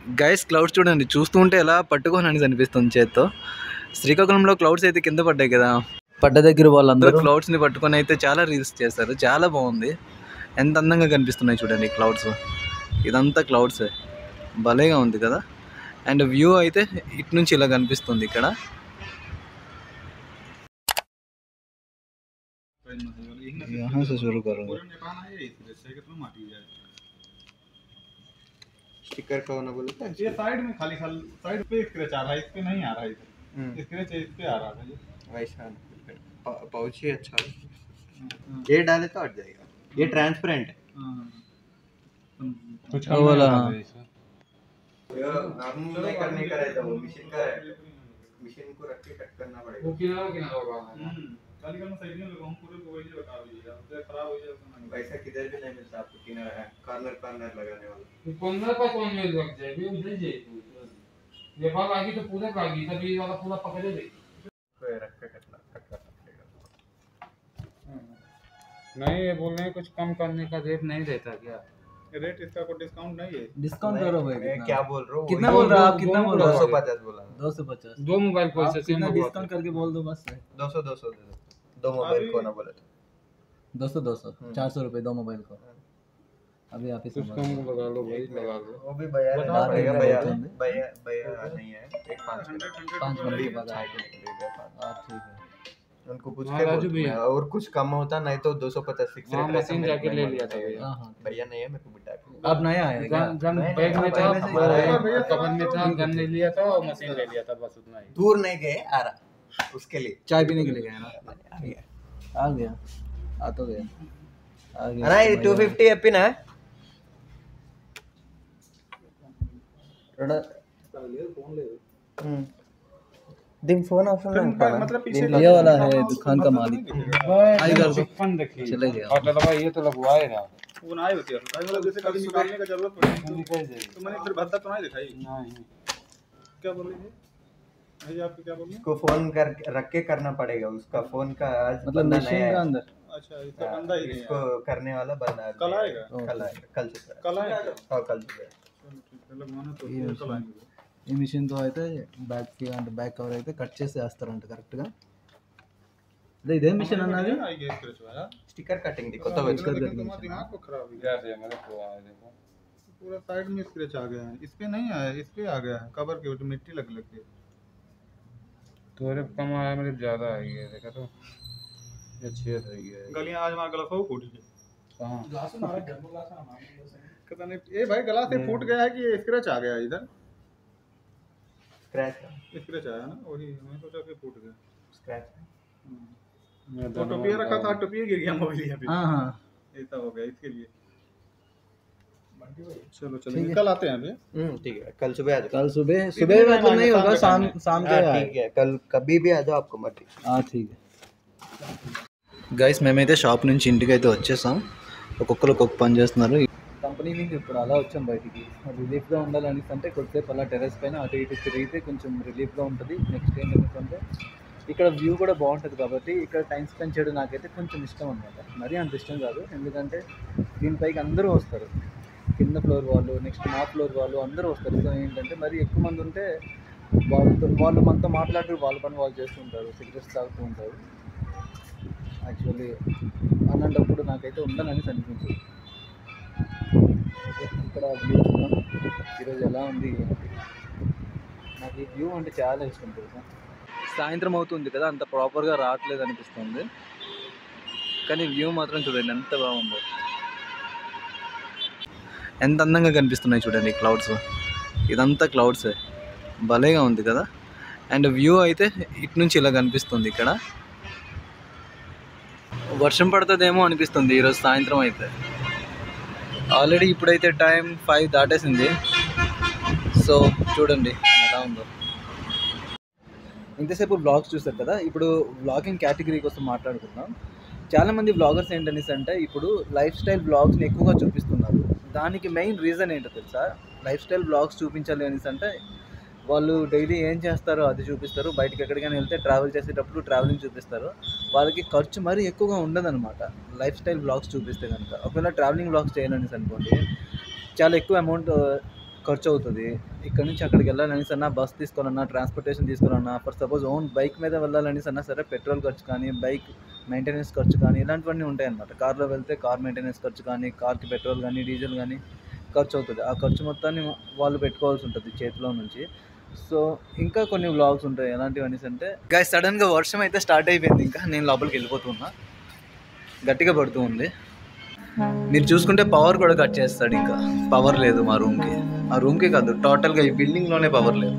Guys clouds చూడండి, చూస్తూ ఉంటే ఎలా పట్టుకోనని అనిపిస్తుంది చేత్తో. శ్రీకాకుళంలో క్లౌడ్స్ అయితే కింద పడ్డాయి కదా, పడ్డ దగ్గర వాళ్ళందరూ క్లౌడ్స్ని పట్టుకొని అయితే చాలా రీల్స్ చేస్తారు. చాలా బాగుంది, ఎంత అందంగా కనిపిస్తున్నాయి చూడండి క్లౌడ్స్. ఇదంతా క్లౌడ్సే, భలేగా ఉంది కదా. అండ్ వ్యూ అయితే ఇటు నుంచి ఇలా కనిపిస్తుంది ఇక్కడ. यहाँ से शुरू करूँगा। स्टिकर का होना बोले था ये साइड में खाली साइड पे स्क्रैच आ रहा है, इस पे नहीं आ रहा है इधर। स्क्रैच इस पे आ रहा है ये वैसा पाउच ही अच्छा है। ये डाले तो हट जाएगा, ये ट्रांसपेरेंट है। कुछ वो वाला नॉर्मल नहीं करने का रहता, वो मशीन का है, मशीन को रख के कट करना पड़ेगा। वो किनारा होगा खाली करना सही नहीं लगा, हम पूरे को वही बता दीजिए, अब खराब हो जाए वैसा किधर भी नहीं मिलता आपको, किनारा कॉर्नर कॉर्नर लगाने वाला। कॉर्नर पर कौन में लग जाएगी उधर जाए ये बात आगे तो पूरा आगे तभी वाला पूरा पकड़े दे कोई रख के कट करना पड़ेगा। नहीं ये बोल रहे हैं कुछ कम करने का रेट नहीं देता क्या? रेट इसका कोई डिस्काउंट नहीं है। डिस्काउंट करो भाई। मैं क्या बोल रहा हूँ, कितना बोल रहा है आप, कितना बोल रहा है? 250 बोला, 250। दो मोबाइल कॉल से कितना डिस्काउंट करके बोल दो बस। 200 दे दो, दो मोबाइल को ना बोले तो 200 400 रुपए दो मोबाइल को। अभी आप ही कुछ कम लगा लो भाई, लगा लो। वो भी भैया बता भैया रहे भैया हैं। भैया भैया नहीं है, एक 5 5 मिनट के बाद साइड में देगा। हाँ ठीक है। उनको पूछ हाँ, के राजू बोल, भैया। और कुछ कम होता नहीं तो 250 फिक्स हाँ, रेट रहता, मशीन मेरे जाके को ले नहीं लिया था मालूम। भैया। हाँ भैया नहीं है, मेरे को बिठा के अब नया है क्या? गन नहीं, बैग में था, पहले से हमारा है। कवर में था, गन ले लिया था और मशीन ले लिया था, बस उतना ही। दूर नहीं गए, आ रहा उसके लिए। चाय पीने के लिए गए ना? आ गया आ गया, आ तो गया, आ गया। अरे ये 250 एपी ना दिन फोन ऑप्शन में मतलब पीछे ये वाला है दुकान का मालिक। आई कर दो, चिपकन देखिए चले गया। और चलो भाई ये तो लगवाएगा वो ना होती है, कहीं मतलब जैसे कभी निकालने का जरूरत पड़े तो निकल जाएगी। मैंने फिर भद्दा तो नहीं दिखाई। नहीं क्या बोल रही है भैया, आपको क्या बोल रही उसको फोन कर रख के करना पड़ेगा, उसका फोन का आज मतलब बंदा मशीन नया का है। अंदर। अच्छा इसका बंदा ही नहीं इसको है। करने वाला बंदा कल आएगा? कल आएगा, कल से कल आएगा? हाँ कल से चलो ठीक है, लगवाना तो ये कल आएंगे। ఈ మిషన్తో అయితే బ్యాక్ కి అంటే బ్యాక్ కవర్ అయితే కట్ చేసి వేస్తారంట కరెక్ట్గా. అదే ఇదే మిషన్ అన్నది. आएगा स्क्रैच वाला स्टिकर कटिंग दी कोता लेकिन तुम्हारा दिमाग को खराब हो गया। क्या दे मेरे को आए देखो पूरा साइड में स्क्रैच आ गया है, इस पे नहीं आया, इस पे आ गया है कवर के ऊपर मिट्टी लग के। तोरे कम आया मेरे ज्यादा आई है, देखा तो ये छेद है ये गलियां आज हमारा गला फूट गई। कहां पता नहीं ये भाई गला से फूट गया है कि स्क्रैच आ गया इधर। स्क्रैच स्क्रैच आया ना, वही मैं सोचा कि फूट गया। स्क्रैच तो टोपिया रखा था, टोपिया गिर गया मोबाइल यहाँ पे। हाँ हाँ ऐसा हो गया इसके लिए। चलो ठीक चलो है। कल आते हैं अभी। ठीक है, कल सुबह आ जाओ। कल सुबह सुबह मतलब नहीं होगा, शाम शाम के हाँ, ठीक है, कल कभी भी आ जाओ, आपको मर्जी। ठीक है గైస్, మేమైతే షాప్ నుంచి ఇంటికి అయితే వచ్చేసాం. ఒక్కొక్కరు ఒక్కొక్క పని చేస్తున్నారు. కంపెనీ నుంచి ఇప్పుడు అలా వచ్చాం బయటికి, రిలీఫ్గా ఉండాలని అంటే కొద్దిసేపు అలా టెర్రస్ పైన అటు ఇటు తిరిగితే కొంచెం రిలీఫ్గా ఉంటుంది. నెక్స్ట్ ఏంటంటే ఇక్కడ వ్యూ కూడా బాగుంటుంది కాబట్టి ఇక్కడ టైం స్పెండ్ చేయడం నాకైతే కొంచెం ఇష్టం అనమాట. మరీ అంత ఇష్టం కాదు, ఎందుకంటే దీనిపైకి అందరూ వస్తారు, కింద ఫ్లోర్ వాళ్ళు, నెక్స్ట్ మా ఫ్లోర్ వాళ్ళు అందరూ వస్తారు. సో ఏంటంటే మరి ఎక్కువ మంది ఉంటే వాళ్ళు మనతో మాట్లాడుతూ వాళ్ళ పని వాళ్ళు చేస్తూ ఉంటారు, సిగరెట్స్ తాగుతూ ఉంటారు. యాక్చువల్లీ అలాంటప్పుడు నాకైతే ఉండాలని అనిపించదు. ఇక్కడ వ్యూ చూద్దాం ఈరోజు ఎలా ఉంది ఏంటి. నాకు ఈ వ్యూ అంటే చాలా ఇష్టం తెలుసా. సాయంత్రం అవుతుంది కదా, అంత ప్రాపర్గా రావట్లేదు అనిపిస్తుంది, కానీ వ్యూ మాత్రం చూడండి ఎంత బాగుందో, ఎంత అందంగా కనిపిస్తున్నాయి చూడండి క్లౌడ్స్. ఇదంతా క్లౌడ్సే, భలేగా ఉంది కదా. అండ్ వ్యూ అయితే ఇటు నుంచి ఇలా కనిపిస్తుంది. ఇక్కడ వర్షం పడుతుందేమో అనిపిస్తుంది ఈరోజు సాయంత్రం అయితే. ఆల్రెడీ ఇప్పుడైతే టైం 5 దాటేసింది. సో చూడండి ఎలా ఉందో. ఇంతసేపు బ్లాగ్స్ చూస్తారు కదా, ఇప్పుడు బ్లాగింగ్ కేటగిరీ కోసం మాట్లాడుకుందాం. చాలామంది బ్లాగర్స్ ఏంటనేసి అంటే ఇప్పుడు లైఫ్ స్టైల్ బ్లాగ్స్ని ఎక్కువగా చూపిస్తున్నారు. దానికి మెయిన్ రీజన్ ఏంటో తెలుసా? లైఫ్ స్టైల్ బ్లాగ్స్ చూపించాలి అనేసి అంటే వాళ్ళు డైలీ ఏం చేస్తారో అది చూపిస్తారు, బయటకి ఎక్కడికైనా వెళ్తే ట్రావెల్ చేసేటప్పుడు ట్రావెలింగ్ చూపిస్తారు. వాళ్ళకి ఖర్చు మరీ ఎక్కువగా ఉండదన్నమాట లైఫ్ స్టైల్ బ్లాగ్స్ చూపిస్తే కనుక. ఒకవేళ ట్రావెలింగ్ బ్లాగ్స్ చేయాలనేసి అనుకోండి, చాలా ఎక్కువ అమౌంట్ ఖర్చు అవుతుంది. ఇక్కడ నుంచి అక్కడికి వెళ్ళాలనేసి అన్నా బస్ తీసుకోవాలన్నా, ట్రాన్స్పోర్టేషన్ తీసుకోవాలన్నా, ఫర్ సపోజ్ ఓన్ బైక్ మీద వెళ్ళాలనేసి అన్నా సరే పెట్రోల్ ఖర్చు కానీ, బైక్ మెయింటెనెన్స్ ఖర్చు కానీ ఇలాంటివన్నీ ఉంటాయన్నమాట. కార్లో వెళ్తే కార్ మెయింటెనెన్స్ ఖర్చు కానీ, కార్కి పెట్రోల్ కానీ, డీజిల్ కానీ ఖర్చు అవుతుంది. ఆ ఖర్చు మొత్తాన్ని వాళ్ళు పెట్టుకోవాల్సి ఉంటుంది చేతిలో నుంచి. సో ఇంకా కొన్ని వ్లాగ్స్ ఉంటాయి ఎలాంటివి అనేసి అంటే గైస్ సడన్గా వర్షం అయితే స్టార్ట్ అయిపోయింది. ఇంకా నేను లోపలికి వెళ్ళిపోతున్నా, గట్టిగా పడుతూ ఉంది. మీరు చూసుకుంటే పవర్ కూడా కట్ చేస్తాడు. ఇంకా పవర్ లేదు మా రూమ్కి, ఆ రూమ్కి కాదు టోటల్గా ఈ బిల్డింగ్లోనే పవర్ లేదు.